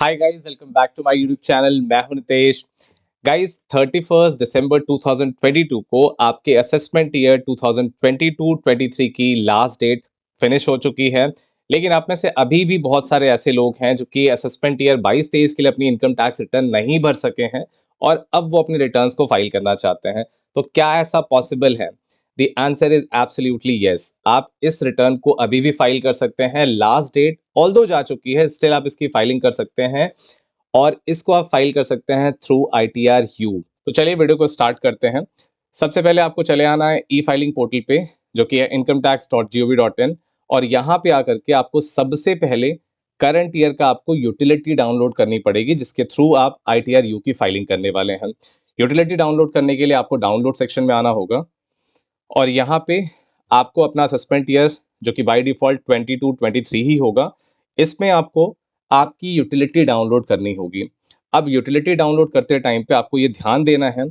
Hi guys, welcome back to my YouTube channel. मैं हूं Nitesh. Guys, 31 दिसंबर 2022 को आपके असेसमेंट ईयर 2022-23 की लास्ट डेट फिनिश हो चुकी है। लेकिन आप में से अभी भी बहुत सारे ऐसे लोग हैं जो कि असेसमेंट ईयर 22-23 के लिए अपनी इनकम टैक्स रिटर्न नहीं भर सके हैं और अब वो अपने रिटर्न्स को फाइल करना चाहते हैं। तो क्या ऐसा पॉसिबल है? The answer is absolutely yes. आप इस रिटर्न को अभी भी फाइल कर सकते हैं। लास्ट डेट ऑल्दो जा चुकी है, स्टिल आप इसकी फाइलिंग कर सकते हैं और इसको आप फाइल कर सकते हैं थ्रू ITR-U। तो चलिए वीडियो को स्टार्ट करते हैं। सबसे पहले आपको चले आना है ई फाइलिंग पोर्टल पे, जो कि है incometax.gov.in। और यहाँ पे आकर के आपको सबसे पहले करंट ईयर का आपको यूटिलिटी डाउनलोड करनी पड़ेगी, जिसके थ्रू आप ITR-U की फाइलिंग करने वाले हैं। यूटिलिटी डाउनलोड करने के लिए आपको डाउनलोड सेक्शन में आना होगा और यहाँ पे आपको अपना असेसमेंट ईयर, जो कि बाय डिफ़ॉल्ट 22-23 ही होगा, इसमें आपको आपकी यूटिलिटी डाउनलोड करनी होगी। अब यूटिलिटी डाउनलोड करते टाइम पे आपको ये ध्यान देना है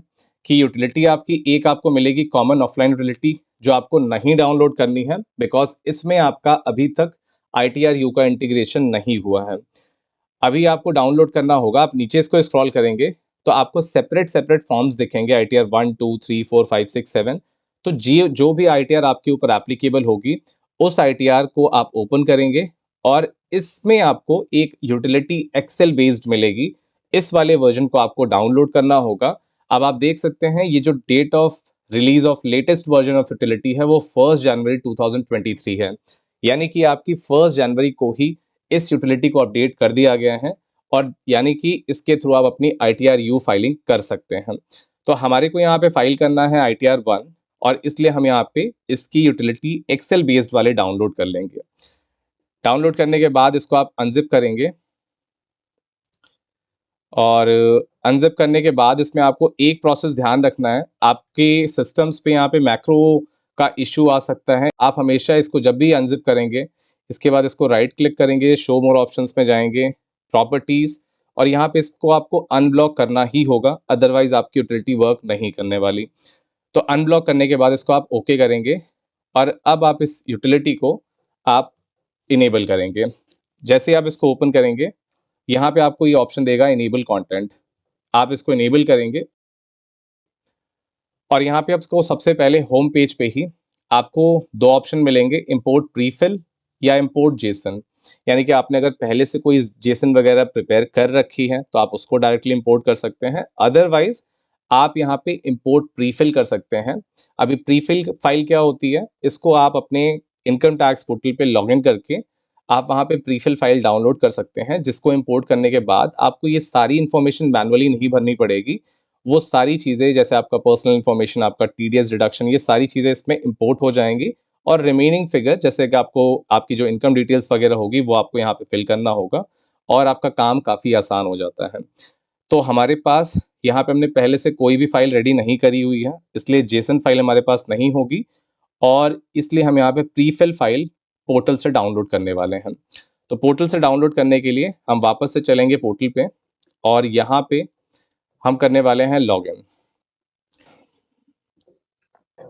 कि यूटिलिटी आपकी एक आपको मिलेगी कॉमन ऑफलाइन यूटिलिटी, जो आपको नहीं डाउनलोड करनी है बिकॉज़ इसमें आपका अभी तक ITR-U का इंटीग्रेशन नहीं हुआ है। अभी आपको डाउनलोड करना होगा। आप नीचे इसको स्क्रॉल करेंगे तो आपको सेपरेट सेपरेट फॉर्म्स दिखेंगे, ITR 1 2 3 4 5 6 7। तो जी जो भी ITR आपके ऊपर एप्लीकेबल होगी, उस ITR को आप ओपन करेंगे और इसमें आपको एक यूटिलिटी एक्सेल बेस्ड मिलेगी। इस वाले वर्जन को आपको डाउनलोड करना होगा। अब आप देख सकते हैं ये जो date of release of latest version of utility है वो 1 जनवरी 2023 है। यानी कि आपकी 1 जनवरी को ही इस यूटिलिटी को अपडेट कर दिया गया है और यानी कि इसके थ्रू आप अपनी ITR-U फाइलिंग कर सकते हैं। तो हमारे को यहाँ पे फाइल करना है ITR-1 और इसलिए हम यहाँ पे इसकी यूटिलिटी एक्सेल बेस्ड वाले डाउनलोड कर लेंगे। डाउनलोड करने के बाद इसको आप अनजिप करेंगे और अनजिप करने के बाद इसमें आपको एक प्रोसेस ध्यान रखना है। आपके सिस्टम्स पे यहाँ पे मैक्रो का इशू आ सकता है। आप हमेशा इसको जब भी अनजिप करेंगे, इसके बाद इसको राइट क्लिक करेंगे, शो मोर ऑप्शंस में जाएंगे, प्रॉपर्टीज, और यहाँ पे इसको आपको अनब्लॉक करना ही होगा, अदरवाइज आपकी यूटिलिटी वर्क नहीं करने वाली। तो अनब्लॉक करने के बाद इसको आप ओके करेंगे और अब आप इस यूटिलिटी को आप इनेबल करेंगे। जैसे आप इसको ओपन करेंगे, यहाँ पे आपको ये ऑप्शन देगा इनेबल कंटेंट। आप इसको इनेबल करेंगे और यहाँ पे आपको सबसे पहले होम पेज पे ही आपको दो ऑप्शन मिलेंगे, इंपोर्ट प्रीफिल या इंपोर्ट जेसन। यानी कि आपने अगर पहले से कोई जेसन वगैरह प्रिपेयर कर रखी है तो आप उसको डायरेक्टली इंपोर्ट कर सकते हैं, अदरवाइज आप यहाँ पे इंपोर्ट प्रीफिल कर सकते हैं। अभी प्रीफिल फाइल क्या होती है, इसको आप अपने इनकम टैक्स पोर्टल पे लॉग इन करके आप वहाँ पे प्रीफिल फाइल डाउनलोड कर सकते हैं, जिसको इंपोर्ट करने के बाद आपको ये सारी इन्फॉर्मेशन मैनुअली नहीं भरनी पड़ेगी। वो सारी चीज़ें जैसे आपका पर्सनल इन्फॉर्मेशन, आपका TDS डिडक्शन, ये सारी चीज़ें इसमें इंपोर्ट हो जाएंगी और रिमेनिंग फिगर जैसे कि आपको आपकी जो इनकम डिटेल्स वगैरह होगी वो आपको यहाँ पे फिल करना होगा और आपका काम काफ़ी आसान हो जाता है। तो हमारे पास यहाँ पे हमने पहले से कोई भी फाइल रेडी नहीं करी हुई है, इसलिए जेसन फाइल हमारे पास नहीं होगी और इसलिए हम यहाँ पे प्रीफिल फाइल पोर्टल से डाउनलोड करने वाले हैं। तो पोर्टल से डाउनलोड करने के लिए हम वापस से चलेंगे पोर्टल पे और यहाँ पे हम करने वाले हैं लॉगिन।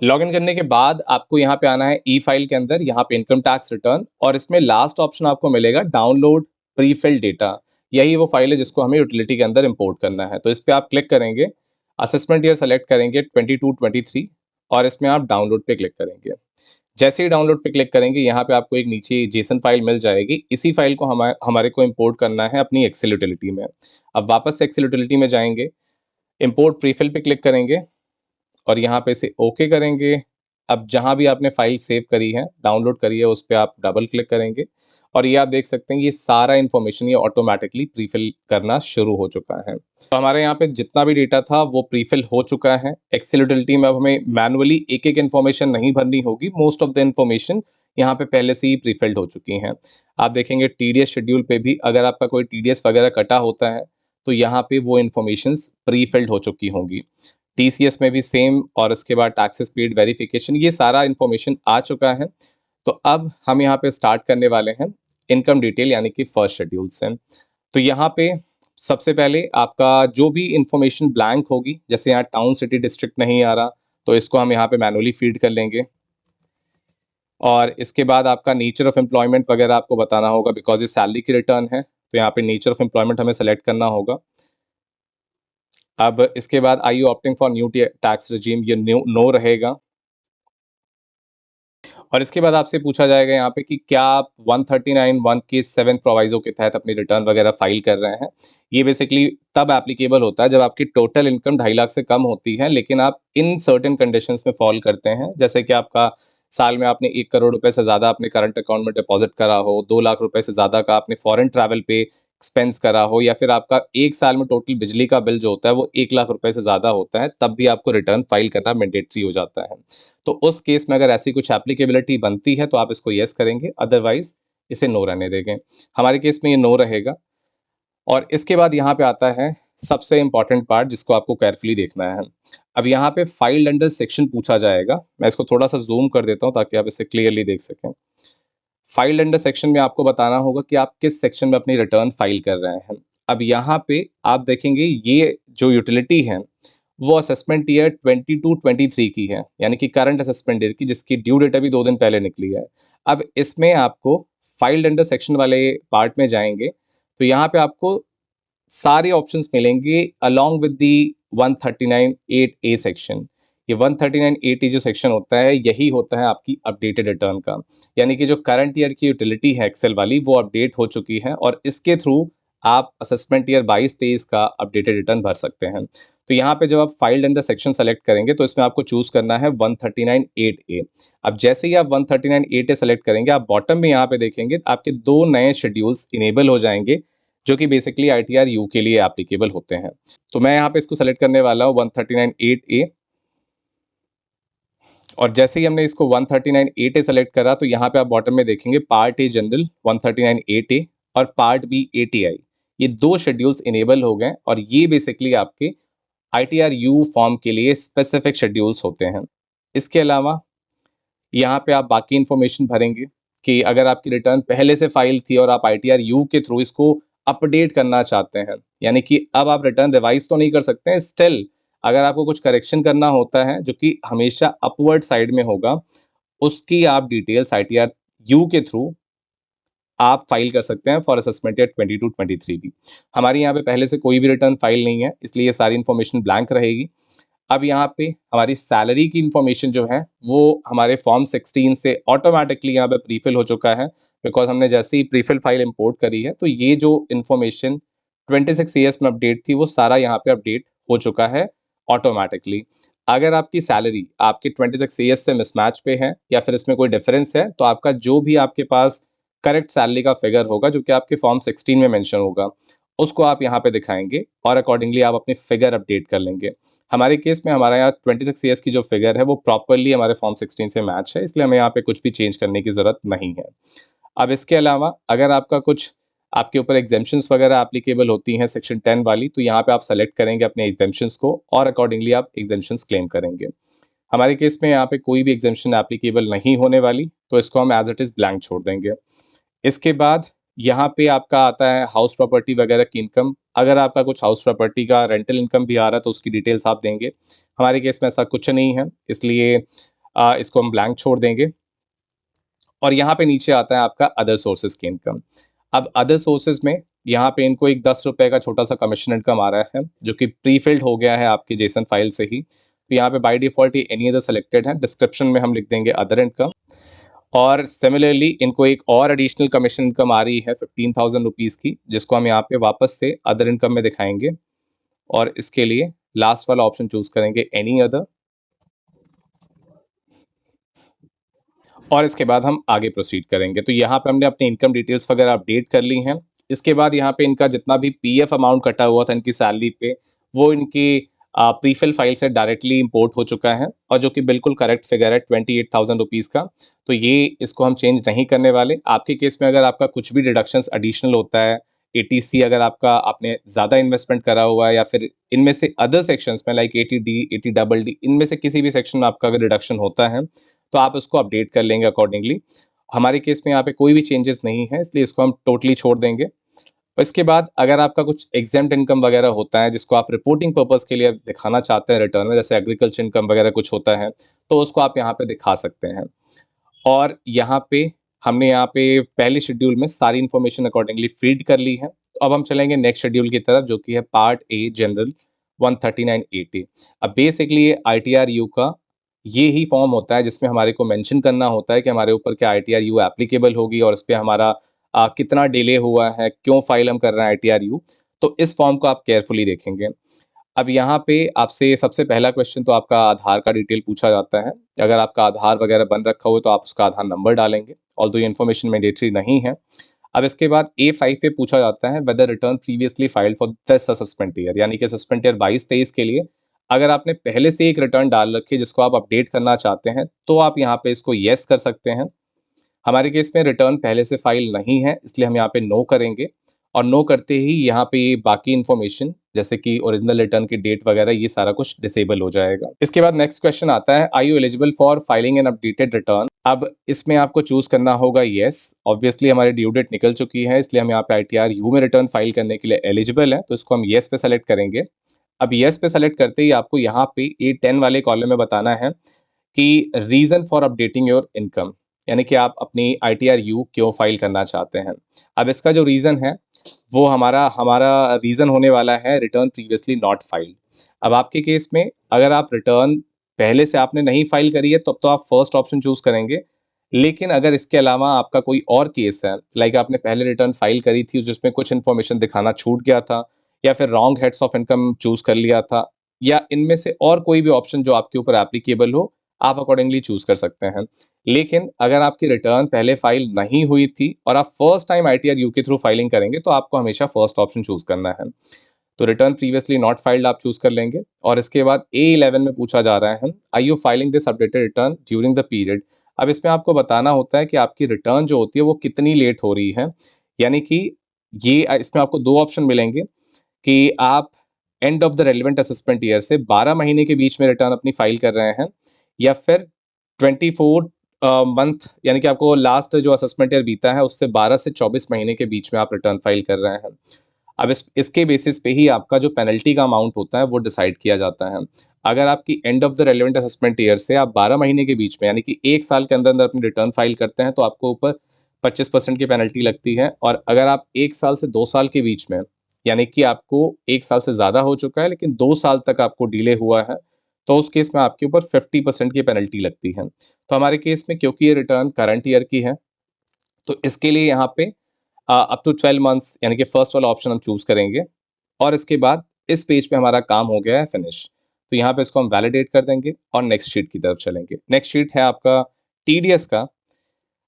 लॉगिन करने के बाद आपको यहाँ पे आना है ई फाइल के अंदर, यहाँ पे इनकम टैक्स रिटर्न, और इसमें लास्ट ऑप्शन आपको मिलेगा डाउनलोड प्रीफिल डेटा। यही वो फाइल है जिसको हमें यूटिलिटी के अंदर इंपोर्ट करना है। तो इस पे आप क्लिक करेंगे, असेसमेंट ईयर सेलेक्ट करेंगे 22-23 और इसमें आप डाउनलोड पे क्लिक करेंगे। जैसे ही डाउनलोड पे क्लिक करेंगे, यहाँ पे आपको एक नीचे जेसन फाइल मिल जाएगी। इसी फाइल को हमारे को इंपोर्ट करना है अपनी एक्सेल यूटिलिटी में। अब वापस से एक्सेल यूटिलिटी में जाएंगे, इंपोर्ट प्रीफिल पे क्लिक करेंगे और यहाँ पे से ओके करेंगे। अब जहाँ भी आपने फाइल सेव करी है, डाउनलोड करी है, उस पे आप डबल क्लिक करेंगे और ये आप देख सकते हैं ये सारा इन्फॉर्मेशन ये ऑटोमेटिकली प्रीफिल करना शुरू हो चुका है। तो हमारे यहाँ पे जितना भी डेटा था वो प्रीफिल हो चुका है। एक्सेल यूटिलिटी में अब हमें मैनुअली एक एक इन्फॉर्मेशन नहीं भरनी होगी, मोस्ट ऑफ द इन्फॉर्मेशन यहाँ पे पहले से ही प्रीफिल्ड हो चुकी हैं। आप देखेंगे TDS शेड्यूल पे भी अगर आपका कोई TDS वगैरह कटा होता है तो यहाँ पे वो इन्फॉर्मेशन प्रीफिल्ड हो चुकी होंगी। TCS में भी सेम, और उसके बाद टैक्सेस पेड वेरिफिकेशन, ये सारा इन्फॉर्मेशन आ चुका है। तो अब हम यहाँ पे स्टार्ट करने वाले हैं इनकम डिटेल यानी कि फर्स्ट शेड्यूल से। तो यहाँ पे सबसे पहले आपका जो भी इन्फॉर्मेशन ब्लैंक होगी, जैसे यहाँ टाउन सिटी डिस्ट्रिक्ट नहीं आ रहा तो इसको हम यहाँ पे मैनुअली फीड कर लेंगे और इसके बाद आपका नेचर ऑफ एम्प्लॉयमेंट वगैरह आपको बताना होगा बिकॉज ये सैलरी की रिटर्न है। तो यहाँ पे नेचर ऑफ एम्प्लॉयमेंट हमें सेलेक्ट करना होगा। अब इसके बाद are you opting for new tax regime, ये नो रहेगा। और इसके बाद आपसे पूछा जाएगा यहाँ पे कि क्या आप 139(1) के 7th प्रोविज़ो के तहत अपनी रिटर्न वगैरह फाइल कर रहे हैं। ये बेसिकली तब एप्लीकेबल होता है जब आपकी टोटल इनकम 2.5 लाख से कम होती है, लेकिन आप इन सर्टेन कंडीशंस में फॉल करते हैं, जैसे कि आपका साल में आपने 1 करोड़ रुपए से ज़्यादा अपने करंट अकाउंट में डिपॉजिट करा हो, 2 लाख रुपए से ज़्यादा का आपने फॉरेन ट्रैवल पे एक्सपेंस करा हो, या फिर आपका 1 साल में टोटल बिजली का बिल जो होता है वो 1 लाख रुपए से ज़्यादा होता है, तब भी आपको रिटर्न फाइल करना मैंडेटरी हो जाता है। तो उस केस में अगर ऐसी कुछ एप्लीकेबिलिटी बनती है तो आप इसको येस करेंगे, अदरवाइज़ इसे नो रहने देंगे। हमारे केस में ये नो रहेगा। और इसके बाद यहाँ पे आता है सबसे इम्पोर्टेंट पार्ट, जिसको आपको केयरफुली देखना है। अब यहाँ पे फाइल्ड अंडर सेक्शन पूछा जाएगा। मैं इसको थोड़ा-सा ज़ूम कर देता हूँ ताकि आप इसे क्लियरली देख सकें। फाइल्ड अंडर सेक्शन में आपको बताना होगा कि आप किस सेक्शन में अपनी रिटर्न फाइल कर रहे हैं। अब यहाँ पे आप देखेंगे ये जो यूटिलिटी है, वो असेसमेंट ईयर 22-23 की है, यानी कि करंट असेसमेंट ईयर की, जिसकी ड्यू डेट अभी 2 दिन पहले निकली है। अब इसमें आपको फाइल्ड अंडर सेक्शन वाले पार्ट में जाएँगे, तो यहाँ पे आपको सारे ऑप्शंस मिलेंगे अलोंग विद दी 139(8) सेक्शन। ये 139(8) जो सेक्शन होता है, यही होता है आपकी अपडेटेड रिटर्न का। यानी कि जो करंट ईयर की यूटिलिटी है एक्सेल वाली, वो अपडेट हो चुकी है और इसके थ्रू आप असेसमेंट ईयर 22-23 का अपडेटेड रिटर्न भर सकते हैं। तो यहाँ पे जब आप फाइल्ड अंडर सेक्शन सेलेक्ट करेंगे तो इसमें आपको चूज़ करना है 139(8)(a). अब जैसे ही आप 139(8)(a) सेलेक्ट करेंगे, आप बॉटम में यहाँ पे देखेंगे आपके 2 नए शेड्यूल्स इनेबल हो जाएँगे, जो कि बेसिकली आईटीआर यू के लिए एप्लीकेबल होते हैं। तो मैं यहाँ पे इसको सेलेक्ट करने वाला हूँ 139(8)(a), और जैसे ही हमने इसको 139(8)(a) सेलेक्ट करा तो यहाँ पे आप बॉटम में देखेंगे पार्ट ए जनरल 139(8)(a) और पार्ट बी एटीआई। ये 2 शेड्यूल्स इनेबल हो गए और ये बेसिकली आपके आईटीआर यू फॉर्म के लिए स्पेसिफिक शेड्यूल्स होते हैं। इसके अलावा यहाँ पे आप बाकी इन्फॉर्मेशन भरेंगे कि अगर आपकी रिटर्न पहले से फाइल थी और आप आईटीआर यू के थ्रू इसको अपडेट करना चाहते हैं, यानी कि अब आप रिटर्न रिवाइज तो नहीं कर सकते हैं, स्टिल अगर आपको कुछ करेक्शन करना होता है जो कि हमेशा अपवर्ड साइड में होगा, उसकी आप डिटेल्स आईटीआर यू के थ्रू आप फाइल कर सकते हैं फॉर असेसमेंट ईयर 22-23 भी। हमारी यहाँ पे पहले से कोई भी रिटर्न फाइल नहीं है, इसलिए ये सारी इन्फॉर्मेशन ब्लैंक रहेगी। अब यहाँ पे हमारी सैलरी की इन्फॉर्मेशन जो है वो हमारे फॉर्म 16 से ऑटोमेटिकली यहाँ पे प्रीफिल हो चुका है, बिकॉज हमने जैसे ही प्रीफिल फाइल इंपोर्ट करी है तो ये जो इन्फॉर्मेशन 26 ईयर्स में अपडेट थी वो सारा यहाँ पे अपडेट हो चुका है ऑटोमेटिकली। अगर आपकी सैलरी आपके 26 ईयर्स से मिसमैच पे है या फिर इसमें कोई डिफरेंस है, तो आपका जो भी आपके पास करेक्ट सैलरी का फिगर होगा जो कि आपके फॉर्म 16 में मेंशन होगा, उसको आप यहाँ पे दिखाएंगे और अकॉर्डिंगली आप अपनी फिगर अपडेट कर लेंगे। हमारे केस में हमारा यहाँ 26 ईयर्स की जो फिगर है वो प्रॉपर्ली हमारे फॉर्म 16 से मैच है, इसलिए हमें यहाँ पे कुछ भी चेंज करने की ज़रूरत नहीं है। अब इसके अलावा अगर आपका कुछ आपके ऊपर एग्जेम्पशंस वगैरह एप्लीकेबल होती हैं सेक्शन 10 वाली, तो यहाँ पे आप सेलेक्ट करेंगे अपने एग्जेम्पशंस को और अकॉर्डिंगली आप एग्जेम्पशंस क्लेम करेंगे। हमारे केस में यहाँ पे कोई भी एग्जेम्पशन एप्लीकेबल नहीं होने वाली, तो इसको हम एज इट इज़ ब्लैंक छोड़ देंगे। इसके बाद यहाँ पे आपका आता है हाउस प्रॉपर्टी वगैरह की इनकम। अगर आपका कुछ हाउस प्रॉपर्टी का रेंटल इनकम भी आ रहा है तो उसकी डिटेल्स आप देंगे। हमारे केस में ऐसा कुछ नहीं है, इसलिए इसको हम ब्लैंक छोड़ देंगे। और यहाँ पे नीचे आता है आपका अदर सोर्सेज की इनकम। अब अदर सोर्सेज में यहाँ पे इनको एक 10 रुपए का छोटा सा कमीशन इनकम आ रहा है, जो कि प्री फिल्ड हो गया है आपकी जेसन फाइल से ही। तो यहाँ पे बाय डिफॉल्ट ये एनी अदर सेलेक्टेड है, डिस्क्रिप्शन में हम लिख देंगे अदर इनकम। और सिमिलरली इनको एक और एडिशनल कमीशन इनकम आ रही है 15,000 रुपीज़ की, जिसको हम यहाँ पे वापस से अदर इनकम में दिखाएंगे और इसके लिए लास्ट वाला ऑप्शन चूज करेंगे एनी अदर, और इसके बाद हम आगे प्रोसीड करेंगे। तो यहाँ पे हमने अपनी इनकम डिटेल्स वगैरह अपडेट कर ली हैं। इसके बाद यहाँ पे इनका जितना भी पीएफ अमाउंट कटा हुआ था इनकी सैलरी पे, वो इनकी प्रीफिल फाइल से डायरेक्टली इंपोर्ट हो चुका है और जो कि बिल्कुल करेक्ट फिगर है 28,000 रुपीज़ का। तो ये इसको हम चेंज नहीं करने वाले। आपके केस में अगर आपका कुछ भी डिडक्शंस एडिशनल होता है, एटीसी अगर आपका आपने ज़्यादा इन्वेस्टमेंट करा हुआ है या फिर इनमें से अदर सेक्शंस में लाइक 80D, 80DD, इनमें से किसी भी सेक्शन में आपका अगर रिडक्शन होता है, तो आप उसको अपडेट कर लेंगे अकॉर्डिंगली। हमारे केस में यहाँ पे कोई भी चेंजेस नहीं है, इसलिए इसको हम टोटली छोड़ देंगे। और इसके बाद अगर आपका कुछ एग्जेम्प्ट इनकम वगैरह होता है जिसको आप रिपोर्टिंग पर्पस के लिए दिखाना चाहते हैं रिटर्न में, जैसे एग्रीकल्चर इनकम वगैरह कुछ होता है, तो उसको आप यहाँ पे दिखा सकते हैं। और यहाँ पे हमने यहाँ पे पहले शेड्यूल में सारी इन्फॉर्मेशन अकॉर्डिंगली फीड कर ली है। तो अब हम चलेंगे नेक्स्ट शेड्यूल की तरफ, जो कि है पार्ट ए जनरल 13980। अब बेसिकली ये ITRU का ये ही फॉर्म होता है जिसमें हमारे को मेंशन करना होता है कि हमारे ऊपर क्या ITRU एप्लीकेबल होगी और इस पे हमारा कितना डिले हुआ है, क्यों फाइल हम कर रहे हैं ITRU। तो इस फॉर्म को आप केयरफुली देखेंगे। अब यहाँ पे आपसे सबसे पहला क्वेश्चन तो आपका आधार का डिटेल पूछा जाता है। अगर आपका आधार वगैरह बन रखा हो तो आप उसका आधार नंबर डालेंगे, ऑल्दो ये इन्फॉर्मेशन मैंडेटरी नहीं है। अब इसके बाद A5 पे पूछा जाता है whether return previously filed for this assessment year, यानी कि असेसमेंट ईयर 22-23 के लिए अगर आपने पहले से एक रिटर्न डाल रखी है जिसको आप अपडेट करना चाहते हैं, तो आप यहाँ पे इसको येस कर सकते हैं। हमारे केस में रिटर्न पहले से फाइल नहीं है, इसलिए हम यहाँ पे नो करेंगे और नो करते ही यहाँ पे बाकी इन्फॉर्मेशन जैसे कि ओरिजिनल रिटर्न की डेट वगैरह ये सारा कुछ डिसेबल हो जाएगा। इसके बाद नेक्स्ट क्वेश्चन आता है, are you eligible for filing an updated return. अब इसमें आपको चूज करना होगा येस। ऑब्वियसली हमारी ड्यू डेट निकल चुकी है, इसलिए हम यहाँ पे ITRU में रिटर्न फाइल करने के लिए एलिजिबल है, तो इसको हम येस पे सेलेक्ट करेंगे। अब येस पे सेलेक्ट करते ही आपको यहाँ पे A10 वाले कॉलम में बताना है कि reason for updating your income, यानी कि आप अपनी ITRU क्यों फाइल करना चाहते हैं। अब इसका जो रीज़न है वो हमारा हमारा रीज़न होने वाला है रिटर्न प्रीवियसली नॉट फाइल्ड। अब आपके केस में अगर आप रिटर्न पहले से आपने नहीं फाइल करी है तब तो आप फर्स्ट ऑप्शन चूज़ करेंगे। लेकिन अगर इसके अलावा आपका कोई और केस है, लाइक आपने पहले रिटर्न फाइल करी थी जिसमें कुछ इन्फॉर्मेशन दिखाना छूट गया था, या फिर wrong heads of income choose कर लिया था, या इनमें से और कोई भी ऑप्शन जो आपके ऊपर एप्लीकेबल हो, आप अकॉर्डिंगली चूज़ कर सकते हैं। लेकिन अगर आपकी रिटर्न पहले फाइल नहीं हुई थी और आप फर्स्ट टाइम ITRU के थ्रू फाइलिंग करेंगे, तो आपको हमेशा फर्स्ट ऑप्शन चूज़ करना है। तो रिटर्न प्रीवियसली नॉट फाइल्ड आप चूज़ कर लेंगे और इसके बाद A11 में पूछा जा रहा है, are you filing this updated return during the period. अब इसमें आपको बताना होता है कि आपकी रिटर्न जो होती है वो कितनी लेट हो रही है। यानी कि ये इसमें आपको 2 ऑप्शन मिलेंगे कि आप end of the relevant assessment year से 12 महीने के बीच में रिटर्न अपनी फाइल कर रहे हैं, या फिर 24 मंथ, यानी कि आपको लास्ट जो असेसमेंट ईयर बीता है उससे 12 से 24 महीने के बीच में आप रिटर्न फाइल कर रहे हैं। अब इसके बेसिस पे ही आपका जो पेनल्टी का अमाउंट होता है वो डिसाइड किया जाता है। अगर आपकी end of the relevant assessment year से आप 12 महीने के बीच में, यानी कि 1 साल के अंदर-अंदर अपनी रिटर्न फाइल करते हैं, तो आपको ऊपर 25% की पेनल्टी लगती है। और अगर आप 1 साल से 2 साल के बीच में, यानी कि आपको 1 साल से ज़्यादा हो चुका है लेकिन 2 साल तक आपको डिले हुआ है, तो उस केस में आपके ऊपर 50% की पेनल्टी लगती है। तो हमारे केस में क्योंकि ये रिटर्न करंट ईयर की है, तो इसके लिए यहाँ पे अप टू 12 मंथ्स, यानी कि फर्स्ट वाला ऑप्शन हम चूज़ करेंगे और इसके बाद इस पेज पे हमारा काम हो गया है फिनिश। तो यहाँ पे इसको हम वैलिडेट कर देंगे और नेक्स्ट शीट की तरफ चलेंगे। नेक्स्ट शीट है आपका TDS का।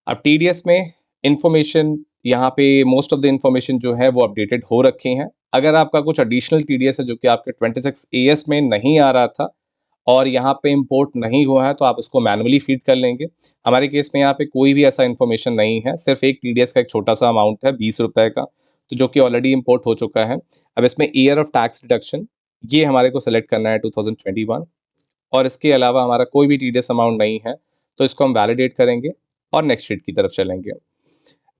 अब TDS में इन्फॉर्मेशन, यहाँ पे मोस्ट ऑफ द इन्फॉर्मेशन जो है वो अपडेटेड हो रखी हैं। अगर आपका कुछ एडिशनल TDS है जो कि आपके 26 AS में नहीं आ रहा था और यहाँ पे इम्पोर्ट नहीं हुआ है, तो आप उसको मैनुअली फीड कर लेंगे। हमारे केस में यहाँ पे कोई भी ऐसा इन्फॉर्मेशन नहीं है, सिर्फ एक TDS का एक छोटा-सा अमाउंट है ₹20 का, तो जो कि ऑलरेडी इम्पोर्ट हो चुका है। अब इसमें ईयर ऑफ टैक्स डिडक्शन, ये हमारे को सेलेक्ट करना है 2021, और इसके अलावा हमारा कोई भी TDS अमाउंट नहीं है, तो इसको हम वैलिडेट करेंगे और नेक्स्ट शीट की तरफ चलेंगे।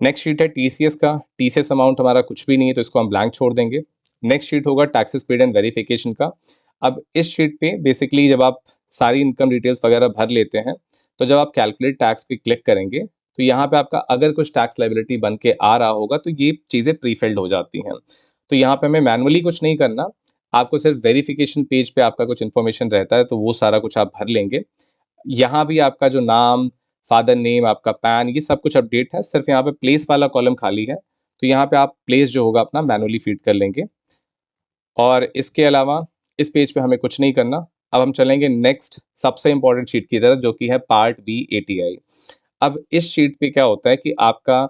नेक्स्ट शीट है TCS का। TCS अमाउंट हमारा कुछ भी नहीं है, तो इसको हम ब्लैंक छोड़ देंगे। नेक्स्ट शीट होगा टैक्सेस पेड एंड वेरिफिकेशन का। अब इस शीट पे बेसिकली जब आप सारी इनकम डिटेल्स वगैरह भर लेते हैं, तो जब आप कैलकुलेट टैक्स पे क्लिक करेंगे, तो यहाँ पे आपका अगर कुछ टैक्स लायबिलिटी बन के आ रहा होगा, तो ये चीज़ें प्री-फिल्ड हो जाती हैं। तो यहाँ पे हमें मैनुअली कुछ नहीं करना, आपको सिर्फ वेरिफिकेशन पेज पे आपका कुछ इन्फॉर्मेशन रहता है, तो वो सारा कुछ आप भर लेंगे। यहाँ भी आपका जो नाम, फादर नेम, आपका पैन, ये सब कुछ अपडेट है, सिर्फ यहाँ पे प्लेस वाला कॉलम खाली है, तो यहाँ पे आप प्लेस जो होगा अपना मैनुअली फीड कर लेंगे। और इसके अलावा इस पेज पे हमें कुछ नहीं करना। अब हम चलेंगे नेक्स्ट सबसे इम्पोर्टेंट शीट की तरफ, जो कि है पार्ट बी ATI। अब इस शीट पे क्या होता है कि आपका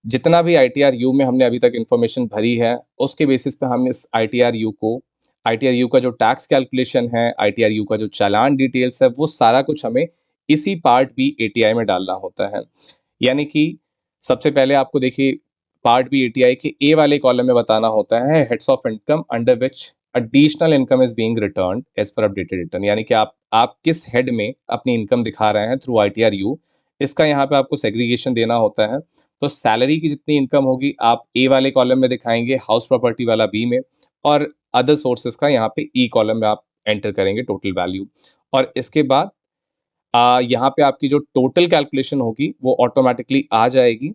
जितना भी ITRU में हमने अभी तक इन्फॉर्मेशन भरी है, उसके बेसिस पे हम इस ITRU का जो टैक्स कैलकुलेशन है, ITRU का जो चालान डिटेल्स है, वो सारा कुछ हमें इसी पार्ट बी ATI में डालना होता है। यानी कि सबसे पहले आपको देखिए पार्ट बी ATI के ए वाले कॉलम में बताना होता है heads of income under which additional income is being returned as per updated return, यानी कि आप किस हेड में अपनी इनकम दिखा रहे हैं थ्रू ITRU, इसका यहाँ पे आपको सेग्रीगेशन देना होता है। तो सैलरी की जितनी इनकम होगी आप ए वाले कॉलम में दिखाएंगे, हाउस प्रॉपर्टी वाला बी में, और अदर सोर्सेज का यहाँ पे ई कॉलम में आप एंटर करेंगे टोटल वैल्यू। और इसके बाद यहाँ पे आपकी जो टोटल कैलकुलेशन होगी वो ऑटोमेटिकली आ जाएगी।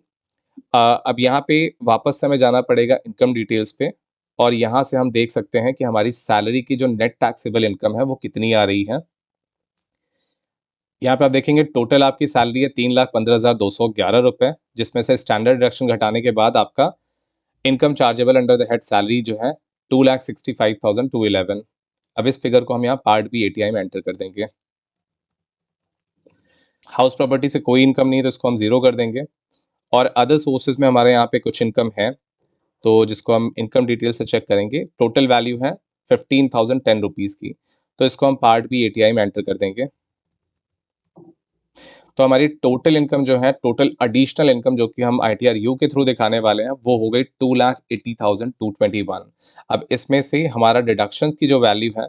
अब यहाँ पे वापस से हमें जाना पड़ेगा इनकम डिटेल्स पे, और यहाँ से हम देख सकते हैं कि हमारी सैलरी की जो नेट टैक्सेबल इनकम है वो कितनी आ रही है। यहाँ पे आप देखेंगे टोटल आपकी सैलरी है 3,15,211 रुपए, जिसमें से स्टैंडर्ड डिडक्शन घटाने के बाद आपका income chargeable under the head salary जो है 2,65,211। अब इस फिगर को हम यहाँ पार्ट बी एटीआई में एंटर कर देंगे। हाउस प्रॉपर्टी से कोई इनकम नहीं है तो इसको हम जीरो कर देंगे, और अदर सोर्सेज में हमारे यहाँ पे कुछ इनकम है, तो जिसको हम इनकम डिटेल से चेक करेंगे। टोटल वैल्यू है 15,010 रुपीज़ की, तो इसको हम पार्ट बी एटीआई में एंटर कर देंगे। तो हमारी टोटल इनकम जो है, टोटल एडिशनल इनकम जो कि हम ITR-U के थ्रू दिखाने वाले हैं, वो हो गई 2,80,221। अब इसमें से हमारा डिडक्शन की जो वैल्यू है,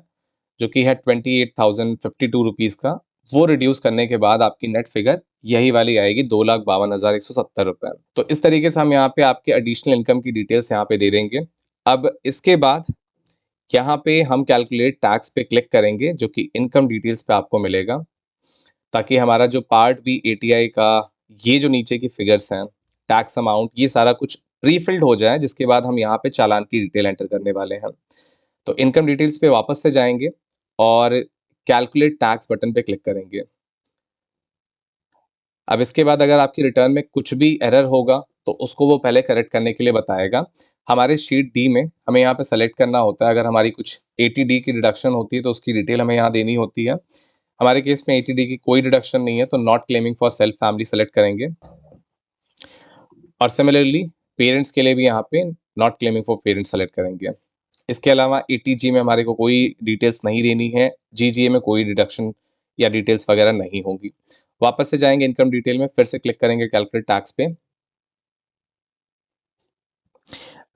जो कि है 28,052 रुपीज़ का, वो रिड्यूस करने के बाद आपकी नेट फिगर यही वाली आएगी 2,52,170 रुपए। तो इस तरीके से हम यहाँ पे आपके एडिशनल इनकम की डिटेल्स यहाँ पे दे देंगे। अब इसके बाद यहाँ पे हम कैलकुलेट टैक्स पे क्लिक करेंगे, जो कि इनकम डिटेल्स पे आपको मिलेगा, ताकि हमारा जो पार्ट बी एटीआई का ये जो नीचे की फिगर्स हैं, टैक्स अमाउंट, ये सारा कुछ प्री-फिल्ड हो जाए, जिसके बाद हम यहाँ पे चालान की डिटेल एंटर करने वाले हैं। तो इनकम डिटेल्स पे वापस से जाएंगे और कैलकुलेट टैक्स बटन पे क्लिक करेंगे। अब इसके बाद अगर आपकी रिटर्न में कुछ भी एरर होगा तो उसको वो पहले करेक्ट करने के लिए बताएगा। हमारे शीट डी में हमें यहाँ पे सेलेक्ट करना होता है, अगर हमारी कुछ 80D की डिडक्शन होती है तो उसकी डिटेल हमें यहाँ देनी होती है। हमारे केस में 80D की कोई डिडक्शन नहीं है, तो not claiming for self family select करेंगे, और सिमिलरली पेरेंट्स के लिए भी यहाँ पे not claiming for parents select करेंगे। इसके अलावा ATG में हमारे को कोई डिटेल्स नहीं देनी है, GGA में कोई डिडक्शन या डिटेल्स वगैरह नहीं होंगी। वापस से जाएंगे इनकम डिटेल में, फिर से क्लिक करेंगे कैलकुलेट टैक्स पे।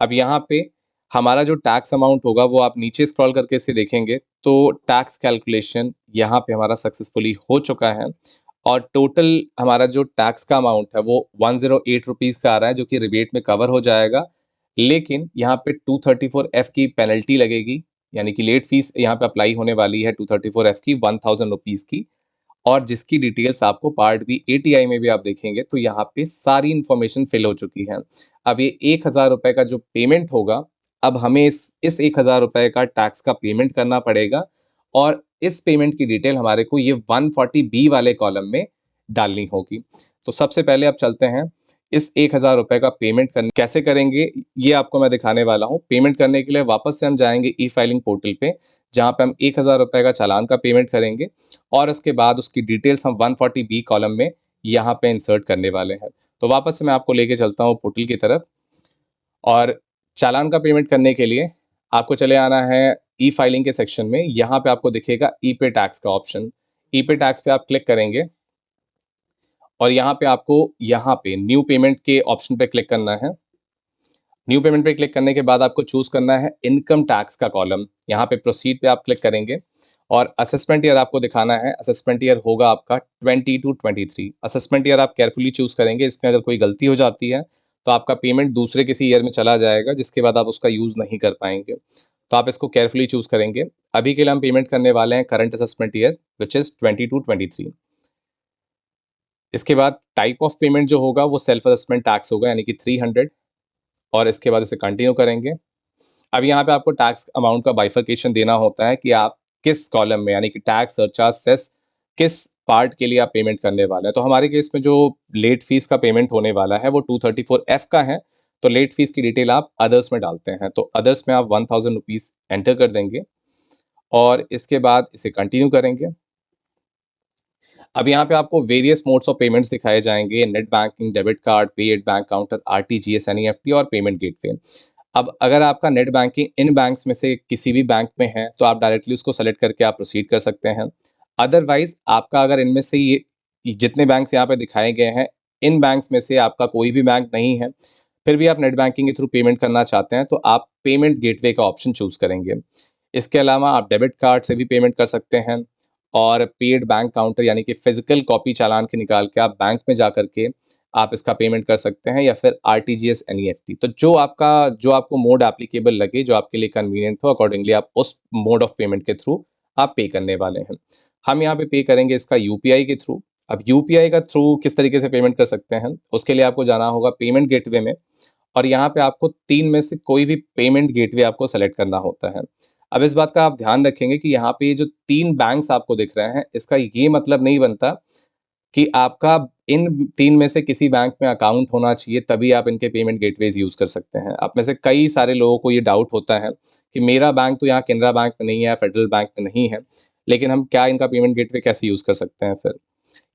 अब यहाँ पे हमारा जो टैक्स अमाउंट होगा वो आप नीचे स्क्रॉल करके इसे देखेंगे तो टैक्स कैलकुलेशन यहाँ पे हमारा सक्सेसफुली हो चुका है, और टोटल हमारा जो टैक्स का अमाउंट है वो 108 रुपीज़ का आ रहा है, जो कि रिबेट में कवर हो जाएगा। लेकिन यहाँ पे 234F की पेनल्टी लगेगी, यानी कि लेट फीस यहाँ पे अप्लाई होने वाली है 234F की 1,000 रुपीज़ की, और जिसकी डिटेल्स आपको पार्ट बी एटीआई में भी आप देखेंगे तो यहाँ पे सारी इन्फॉर्मेशन फिल हो चुकी है। अब ये 1,000 रुपए का जो पेमेंट होगा, अब हमें इस 1,000 रुपए का टैक्स का पेमेंट करना पड़ेगा, और इस पेमेंट की डिटेल हमारे को ये 140B वाले कॉलम में डालनी होगी। तो सबसे पहले आप चलते हैं, इस 1,000 रुपए का पेमेंट करने कैसे करेंगे ये आपको मैं दिखाने वाला हूँ। पेमेंट करने के लिए वापस से हम जाएंगे ई फाइलिंग पोर्टल पे, जहाँ पे हम 1,000 रुपए का चालान का पेमेंट करेंगे, और उसके बाद उसकी डिटेल्स हम 140B कॉलम में यहाँ पे इंसर्ट करने वाले हैं। तो वापस से मैं आपको लेके चलता हूँ पोर्टल की तरफ, और चालान का पेमेंट करने के लिए आपको चले आना है ई फाइलिंग के सेक्शन में। यहाँ पे आपको दिखेगा ई पे टैक्स का ऑप्शन। ई पे टैक्स पे आप क्लिक करेंगे, और यहाँ पे आपको यहाँ पे न्यू पेमेंट के ऑप्शन पे क्लिक करना है। न्यू पेमेंट पे क्लिक करने के बाद आपको चूज करना है इनकम टैक्स का कॉलम। यहाँ पे प्रोसीड पे आप क्लिक करेंगे, और असेसमेंट ईयर आपको दिखाना है। असेसमेंट ईयर होगा आपका 20 to 23। असेसमेंट ईयर आप केयरफुली चूज करेंगे, इसमें अगर कोई गलती हो जाती है तो आपका पेमेंट दूसरे किसी ईयर में चला जाएगा, जिसके बाद आप उसका यूज नहीं कर पाएंगे। तो आप इसको केयरफुली चूज करेंगे। अभी के लिए हम पेमेंट करने वाले हैं current assessment year, which is 20 to 23। इसके बाद टाइप ऑफ पेमेंट जो होगा वो सेल्फ असेसमेंट टैक्स होगा, यानी कि 300, और इसके बाद इसे कंटिन्यू करेंगे। अब यहाँ पे आपको टैक्स अमाउंट का बाइफरकेशन देना होता है कि आप किस कॉलम में, यानी कि टैक्स, सरचार्ज, सेस, किस पार्ट के लिए आप पेमेंट करने वाले हैं। तो हमारे केस में जो लेट फीस का पेमेंट होने वाला है वो 234F का है, तो लेट फीस की डिटेल आप अदर्स में डालते हैं। तो अदर्स में आप 1,000 रुपीज़ एंटर कर देंगे, और इसके बाद इसे कंटिन्यू करेंगे। अब यहाँ पे आपको वेरियस मोड्स ऑफ पेमेंट्स दिखाए जाएंगे: नेट बैंकिंग, डेबिट कार्ड, पे at bank counter, RTGS, NEFT और पेमेंट गेटवे। अब अगर आपका नेट बैंकिंग इन बैंक्स में से किसी भी बैंक में है तो आप डायरेक्टली उसको सेलेक्ट करके आप प्रोसीड कर सकते हैं। अदरवाइज आपका अगर इनमें से ये जितने बैंक्स यहाँ पे दिखाए गए हैं, इन बैंक्स में से आपका कोई भी बैंक नहीं है, फिर भी आप नेट बैंकिंग के थ्रू पेमेंट करना चाहते हैं, तो आप पेमेंट गेटवे का ऑप्शन चूज करेंगे। इसके अलावा आप डेबिट कार्ड से भी पेमेंट कर सकते हैं, और पेड बैंक काउंटर यानी कि फिजिकल कॉपी चालान के निकाल के आप बैंक में जा करके आप इसका पेमेंट कर सकते हैं, या फिर RTGS, NEFT। तो जो आपको मोड एप्लीकेबल लगे, जो आपके लिए कन्वीनियंट हो, अकॉर्डिंगली आप उस मोड ऑफ पेमेंट के थ्रू आप पे करने वाले हैं। हम यहाँ पे पे करेंगे इसका यूपीआई के थ्रू। अब यूपीआई का थ्रू किस तरीके से पेमेंट कर सकते हैं, उसके लिए आपको जाना होगा पेमेंट गेटवे में, और यहाँ पे आपको 3 में से कोई भी पेमेंट गेटवे आपको सेलेक्ट करना होता है। अब इस बात का आप ध्यान रखेंगे कि यहाँ पे ये जो 3 बैंक्स आपको दिख रहे हैं, इसका ये मतलब नहीं बनता कि आपका इन 3 में से किसी बैंक में अकाउंट होना चाहिए, तभी आप इनके पेमेंट गेटवेज़ यूज़ कर सकते हैं। आप में से कई सारे लोगों को ये डाउट होता है कि मेरा बैंक तो यहाँ केनरा बैंक में नहीं है, फेडरल बैंक में नहीं है, लेकिन हम क्या इनका पेमेंट गेटवे कैसे यूज़ कर सकते हैं फिर?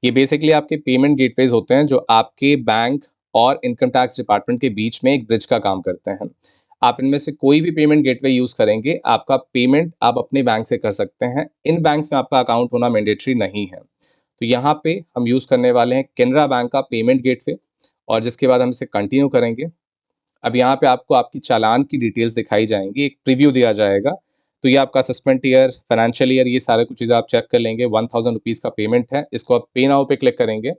ये बेसिकली आपके पेमेंट गेटवेज़ होते हैं, जो आपके बैंक और इनकम टैक्स डिपार्टमेंट के बीच में एक ब्रिज का काम करते हैं। आप इनमें से कोई भी पेमेंट गेटवे यूज़ करेंगे, आपका पेमेंट आप अपने बैंक से कर सकते हैं। इन बैंक्स में आपका अकाउंट होना मैंडेटरी नहीं है। तो यहाँ पे हम यूज़ करने वाले हैं केनरा बैंक का पेमेंट गेटवे, और जिसके बाद हम इसे कंटिन्यू करेंगे। अब यहाँ पे आपको आपकी चालान की डिटेल्स दिखाई जाएँगी, एक प्रीव्यू दिया जाएगा। तो ये आपका असेसमेंट ईयर, फाइनेंशियल ईयर, ये सारे कुछ चीज़ें आप चेक कर लेंगे। ₹1000 का पेमेंट है, इसको आप पे नाउ पे क्लिक करेंगे।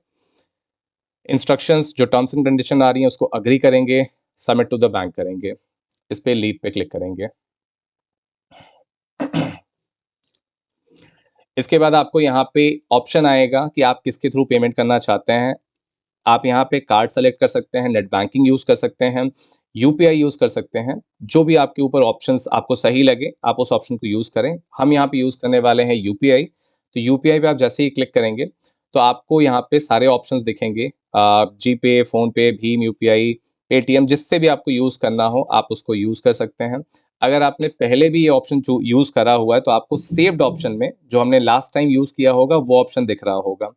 इंस्ट्रक्शंस जो टर्म्स एंड कंडीशन आ रही हैं उसको एग्री करेंगे, सबमिट टू द बैंक करेंगे। इस पे लीव पे क्लिक करेंगे। इसके बाद आपको यहाँ पे ऑप्शन आएगा कि आप किसके थ्रू पेमेंट करना चाहते हैं। आप यहाँ पे कार्ड सेलेक्ट कर सकते हैं, नेट बैंकिंग यूज़ कर सकते हैं, यूपीआई यूज़ कर सकते हैं। जो भी आपके ऊपर ऑप्शंस आपको सही लगे, आप उस ऑप्शन को यूज़ करें। हम यहाँ पे यूज़ करने वाले हैं यूपीआई। तो यूपीआई पे आप जैसे ही क्लिक करेंगे, तो आपको यहाँ पे सारे ऑप्शंस दिखेंगे। जीपे, फ़ोनपे, भीम यूपीआई, पेटीएम, जिससे भी आपको यूज़ करना हो, आप उसको यूज़ कर सकते हैं। अगर आपने पहले भी ये ऑप्शन यूज़ करा हुआ है, तो आपको सेव्ड ऑप्शन में, जो हमने लास्ट टाइम यूज़ किया होगा, वो ऑप्शन दिख रहा होगा।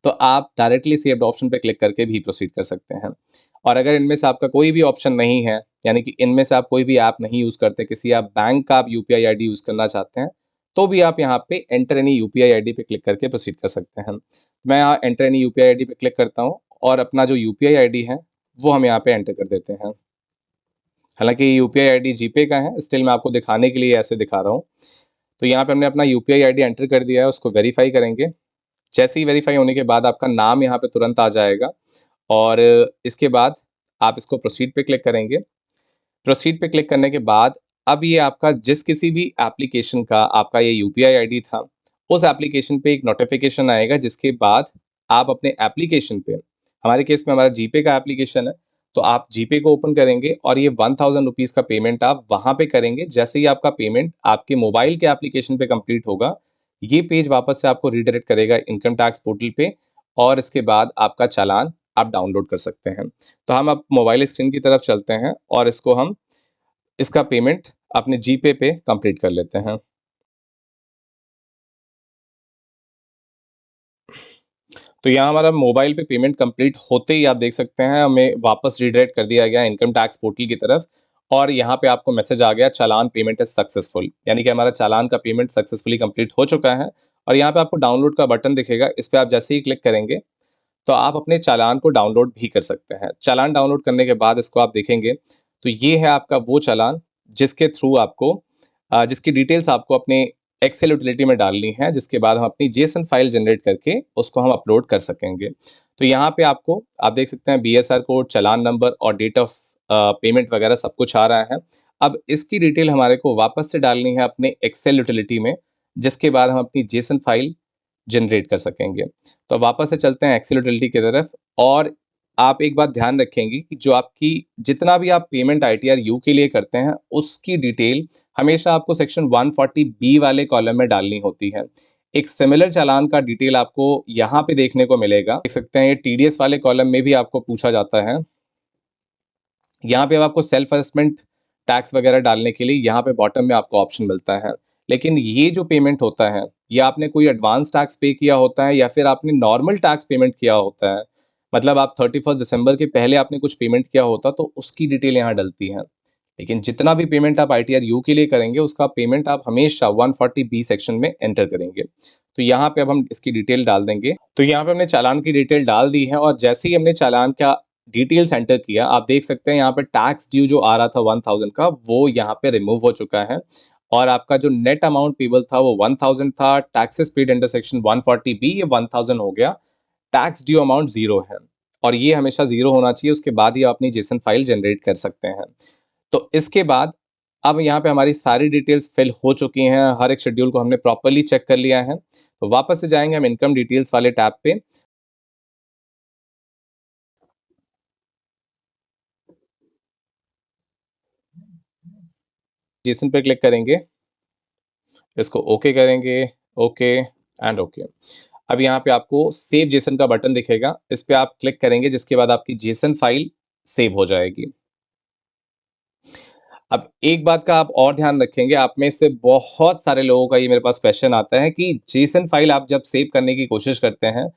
तो आप डायरेक्टली सेव्ड ऑप्शन पे क्लिक करके भी प्रोसीड कर सकते हैं। और अगर इनमें से आपका कोई भी ऑप्शन नहीं है, यानी कि इनमें से आप कोई भी ऐप नहीं यूज़ करते, किसी आप बैंक का आप यूपीआई आईडी यूज़ करना चाहते हैं, तो भी आप यहाँ पे एंटर एनी यूपीआई आईडी पे क्लिक करके प्रोसीड कर सकते हैं। मैं यहाँ एंटर एनी यूपीआई आईडी पे क्लिक करता हूँ, और अपना जो यूपीआई आईडी है, वो हम यहाँ पे एंटर कर देते हैं। हालाँकि यूपीआई आईडी जीपे का है, स्टिल मैं आपको दिखाने के लिए ऐसे दिखा रहा हूँ। तो यहाँ पे हमने अपना यूपीआई आईडी एंटर कर दिया है, उसको वेरीफ़ाई करेंगे। जैसे ही वेरीफ़ाई होने के बाद आपका नाम यहाँ पे तुरंत आ जाएगा, और इसके बाद आप इसको प्रोसीड पे क्लिक करेंगे। प्रोसीड पे क्लिक करने के बाद अब ये आपका जिस किसी भी एप्लीकेशन का आपका ये यूपीआई आईडी था, उस एप्लीकेशन पे एक नोटिफ़िकेशन आएगा, जिसके बाद आप अपने एप्लीकेशन पे, हमारे केस में हमारा जीपे का एप्लीकेशन है, तो आप जीपे को ओपन करेंगे और ये ₹1000 का पेमेंट आप वहाँ पे करेंगे। जैसे ही आपका पेमेंट आपके मोबाइल के एप्लीकेशन पे कंप्लीट होगा, ये पेज वापस से आपको रीडायरेक्ट करेगा इनकम टैक्स पोर्टल पे, और इसके बाद आपका चालान आप डाउनलोड कर सकते हैं। तो हम अब मोबाइल स्क्रीन की तरफ चलते हैं, और इसको हम इसका पेमेंट अपने जीपे पे कंप्लीट कर लेते हैं। तो यहाँ हमारा मोबाइल पे पेमेंट कंप्लीट होते ही आप देख सकते हैं, हमें वापस रीडायरेक्ट कर दिया गया इनकम टैक्स पोर्टल की तरफ, और यहाँ पे आपको मैसेज आ गया, चालान पेमेंट इज सक्सेसफुल, यानी कि हमारा चालान का पेमेंट सक्सेसफुली कंप्लीट हो चुका है। और यहाँ पे आपको डाउनलोड का बटन दिखेगा, इस पे आप जैसे ही क्लिक करेंगे, तो आप अपने चालान को डाउनलोड भी कर सकते हैं। चालान डाउनलोड करने के बाद इसको आप देखेंगे, तो ये है आपका वो चालान जिसके थ्रू आपको जिसकी डिटेल्स आपको अपने एक्सेल यूटिलिटी में डालनी है, जिसके बाद हम अपनी जेसन फाइल जनरेट करके उसको हम अपलोड कर सकेंगे। तो यहाँ पे आपको आप देख सकते हैं बीएसआर कोड, चालान नंबर और डेट ऑफ पेमेंट वगैरह सब कुछ आ रहा है। अब इसकी डिटेल हमारे को वापस से डालनी है अपने एक्सेल यूटिलिटी में, जिसके बाद हम अपनी जेसन फाइल जनरेट कर सकेंगे। तो वापस से चलते हैं एक्सेल यूटिलिटी की तरफ, और आप एक बात ध्यान रखेंगे कि जो आपकी जितना भी आप पेमेंट आईटीआर यू के लिए करते हैं, उसकी डिटेल हमेशा आपको सेक्शन 140 बी वाले कॉलम में डालनी होती है। एक सिमिलर चालान का डिटेल आपको यहाँ पे देखने को मिलेगा, देख सकते हैं ये टीडीएस वाले कॉलम में भी आपको पूछा जाता है। यहाँ पे अब आपको सेल्फ असेसमेंट टैक्स वगैरह डालने के लिए यहाँ पे बॉटम में आपको ऑप्शन मिलता है। लेकिन ये जो पेमेंट होता है, ये आपने कोई एडवांस टैक्स पे किया होता है, या फिर आपने नॉर्मल टैक्स पेमेंट किया होता है। मतलब आप 31 दिसंबर के पहले आपने कुछ पेमेंट किया होता, तो उसकी डिटेल यहाँ डलती है। लेकिन जितना भी पेमेंट आप आईटीआर यू के लिए करेंगे, उसका पेमेंट आप हमेशा 140 बी सेक्शन में एंटर करेंगे। तो यहाँ पे अब हम इसकी डिटेल डाल देंगे। तो यहाँ पे हमने चालान की डिटेल डाल दी है, और जैसे ही हमने चालान का डिटेल्स एंटर किया, आप देख सकते हैं यहाँ पे टैक्स ड्यू जो आ रहा था 1000 का, वो यहाँ पे रिमूव हो चुका है, और आपका जो नेट अमाउंट पेबल था वो 1000 था। Taxes paid under section 140 B, ये 1000 हो गया। टैक्स ड्यू अमाउंट 0 है, और ये हमेशा 0 होना चाहिए, उसके बाद ही आप अपनी जेसन फाइल जनरेट कर सकते हैं। तो इसके बाद अब यहाँ पे हमारी सारी डिटेल्स फिल हो चुकी हैं, हर एक शेड्यूल को हमने प्रॉपर्ली चेक कर लिया है। तो वापस से जाएँगे हम इनकम डिटेल्स वाले टैब पे। जेसन पे क्लिक करेंगे, इसको ओके करेंगे, ओके एंड ओके। अब यहाँ पे आपको सेव जेसन का बटन दिखेगा, इस पे आप क्लिक करेंगे जिसके बाद आपकी जेसन फाइल सेव हो जाएगी। अब एक बात का आप और ध्यान रखेंगे, आप में से बहुत सारे लोगों का ये मेरे पास क्वेश्चन आता है कि जेसन फाइल आप जब सेव करने की कोशिश करते हैं,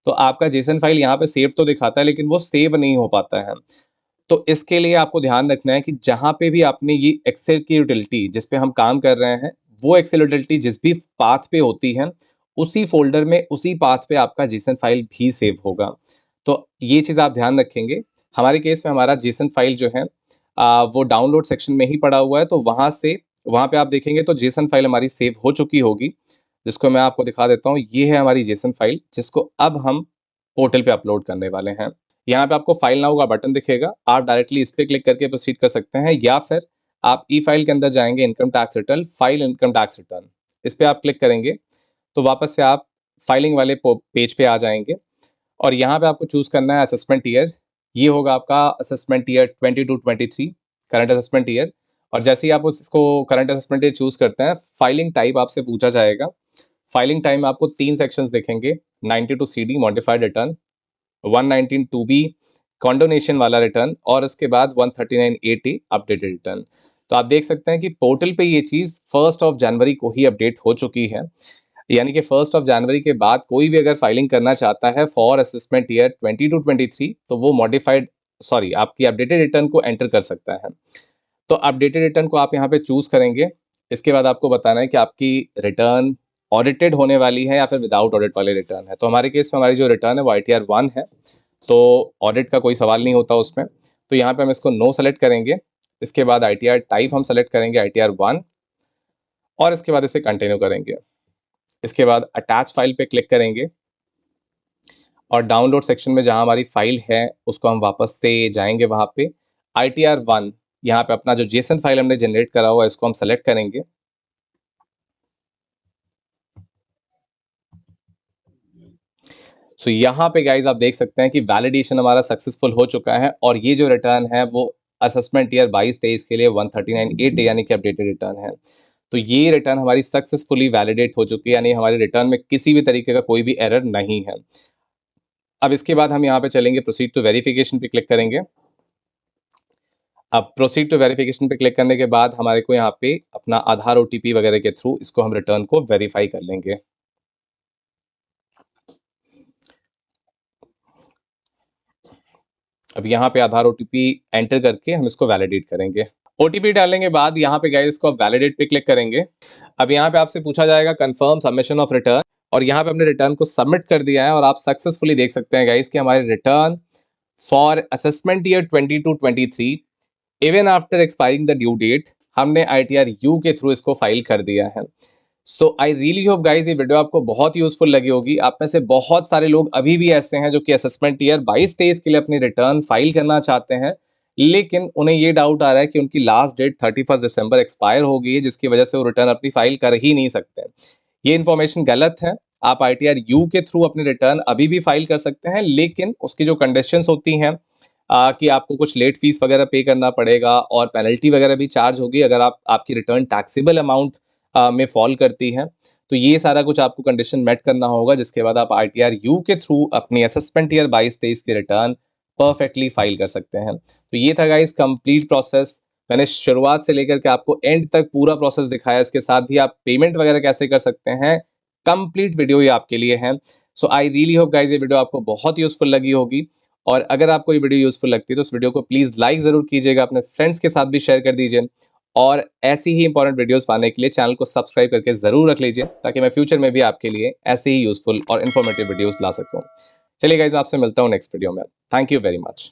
तो आपका जेसन फाइल यहाँ पे सेव तो दिखाता है लेकिन वो सेव नहीं हो पाता है। तो इसके लिए आपको ध्यान रखना है कि जहाँ पे भी आपने ये एक्सेल की यूटिलिटी जिस पे हम काम कर रहे हैं, वो एक्सेल यूटिलिटी जिस भी पाथ पे होती है, उसी फ़ोल्डर में, उसी पाथ पे आपका जेसन फाइल भी सेव होगा। तो ये चीज़ आप ध्यान रखेंगे। हमारे केस में हमारा जेसन फाइल जो है वो डाउनलोड सेक्शन में ही पड़ा हुआ है, तो वहाँ पे आप देखेंगे तो जेसन फाइल हमारी सेव हो चुकी होगी, जिसको मैं आपको दिखा देता हूँ। ये है हमारी जेसन फाइल, जिसको अब हम पोर्टल पे अपलोड करने वाले हैं। यहाँ पे आपको फाइल नाउ का बटन दिखेगा, आप डायरेक्टली इस पे क्लिक करके प्रोसीड कर सकते हैं, या फिर आप ई फाइल के अंदर जाएंगे, income tax return, file income tax return, इस पे आप क्लिक करेंगे तो वापस से आप फाइलिंग वाले पेज पे आ जाएंगे और यहाँ पे आपको चूज करना है असेसमेंट ईयर। ये होगा आपका assessment year 22-23 current assessment year. और जैसे ही आप उसको करंट असेसमेंट ईयर चूज करते हैं, फाइलिंग टाइप आपसे पूछा जाएगा। फाइलिंग टाइम आपको 3 सेक्शंस दिखेंगे, 92 CD modified return, 119 two B condonation वाला रिटर्न और उसके बाद 13980 अपडेटेड रिटर्न। तो आप देख सकते हैं कि पोर्टल पे ये चीज़ 1 जनवरी को ही अपडेट हो चुकी है। यानी कि 1 जनवरी के बाद कोई भी अगर फाइलिंग करना चाहता है फॉर असेसमेंट ईयर 22-23, तो वो मॉडिफाइड सॉरी आपकी अपडेटेड रिटर्न को एंटर कर सकता है। तो अपडेटेड रिटर्न को आप यहाँ पे चूज करेंगे। इसके बाद आपको बताना है कि आपकी रिटर्न ऑडिटेड होने वाली है या फिर विदाउट ऑडिट वाली रिटर्न है। तो हमारे केस में हमारी जो रिटर्न है वो ITR 1 है, तो ऑडिट का कोई सवाल नहीं होता उसमें। तो यहाँ पे हम इसको नो सेलेक्ट करेंगे। इसके बाद ITR टाइप हम सेलेक्ट करेंगे ITR 1 और इसके बाद इसे कंटिन्यू करेंगे। इसके बाद अटैच फाइल पे क्लिक करेंगे और डाउनलोड सेक्शन में जहां हमारी फाइल है उसको हम वापस से जाएंगे, वहां पे ITR 1 यहाँ पे अपना जो जेसन फाइल हमने जनरेट करा हुआ है इसको हम सेलेक्ट करेंगे। सो यहाँ पे गाइज आप देख सकते हैं कि वैलिडेशन हमारा सक्सेसफुल हो चुका है और ये जो रिटर्न है वो असेसमेंट ईयर 22-23 के लिए 139.8 यानी कि अपडेटेड रिटर्न है। तो ये रिटर्न हमारी सक्सेसफुली वैलिडेट हो चुकी है, यानी हमारे रिटर्न में किसी भी तरीके का कोई भी एरर नहीं है। अब इसके बाद हम यहाँ पे चलेंगे, प्रोसीड टू वेरिफिकेशन पे क्लिक करेंगे। अब प्रोसीड टू वेरिफिकेशन पे क्लिक करने के बाद हमारे को यहाँ पे अपना आधार OTP वगैरह के थ्रू इसको हम रिटर्न को वेरीफाई कर लेंगे। अब यहाँ पे आधार OTP एंटर करके हम इसको वैलिडेट करेंगे। OTP डालने के बाद यहाँ पे गाइस इसको वैलिडेट पे क्लिक करेंगे। अब यहाँ पे आपसे पूछा जाएगा कंफर्म सबमिशन ऑफ रिटर्न और यहाँ पे हमने रिटर्न को सबमिट कर दिया है और आप सक्सेसफुली देख सकते हैं गाइस कि हमारे return for assessment year 22-23 even after expiring the due date हमने ITR U के थ्रू इसको फाइल कर दिया है। So I really hope guys ये वीडियो आपको बहुत यूजफुल लगी होगी। आप में से बहुत सारे लोग अभी भी ऐसे हैं जो कि असेसमेंट ईयर 22-23 के लिए अपनी रिटर्न फाइल करना चाहते हैं, लेकिन उन्हें ये डाउट आ रहा है कि उनकी लास्ट डेट 31 दिसंबर एक्सपायर हो गई है, जिसकी वजह से वो रिटर्न अपनी फाइल कर ही नहीं सकते। ये इन्फॉर्मेशन गलत है। आप ITR U के थ्रू अपनी रिटर्न अभी भी फाइल कर सकते हैं, लेकिन उसकी जो कंडीशंस होती हैं कि आपको कुछ लेट फीस वगैरह पे करना पड़ेगा और पेनल्टी वगैरह भी चार्ज होगी अगर आप आपकी रिटर्न टैक्सेबल अमाउंट में फॉल करती है। तो ये सारा कुछ आपको कंडीशन मेट करना होगा, जिसके बाद आप ITR U के थ्रू अपनी असेसमेंट ईयर 22-23 की रिटर्न परफेक्टली फाइल कर सकते हैं। तो ये था गाइस कंप्लीट प्रोसेस। मैंने शुरुआत से लेकर के आपको एंड तक पूरा प्रोसेस दिखाया, इसके साथ भी आप पेमेंट वगैरह कैसे कर सकते हैं, कंप्लीट वीडियो ये आपके लिए है। So I really hope guys ये वीडियो आपको बहुत यूजफुल लगी होगी और अगर आपको ये वीडियो यूजफुल लगती है तो इस वीडियो को प्लीज़ लाइक ज़रूर कीजिएगा, अपने फ्रेंड्स के साथ भी शेयर कर दीजिए और ऐसी ही इंपॉर्टेंट वीडियोस पाने के लिए चैनल को सब्सक्राइब करके ज़रूर रख लीजिए, ताकि मैं फ्यूचर में भी आपके लिए ऐसे ही यूजफुल और इन्फॉर्मेटिव वीडियोस ला सकूं। चलिए गाइज, मैं आपसे मिलता हूं नेक्स्ट वीडियो में। Thank you very much.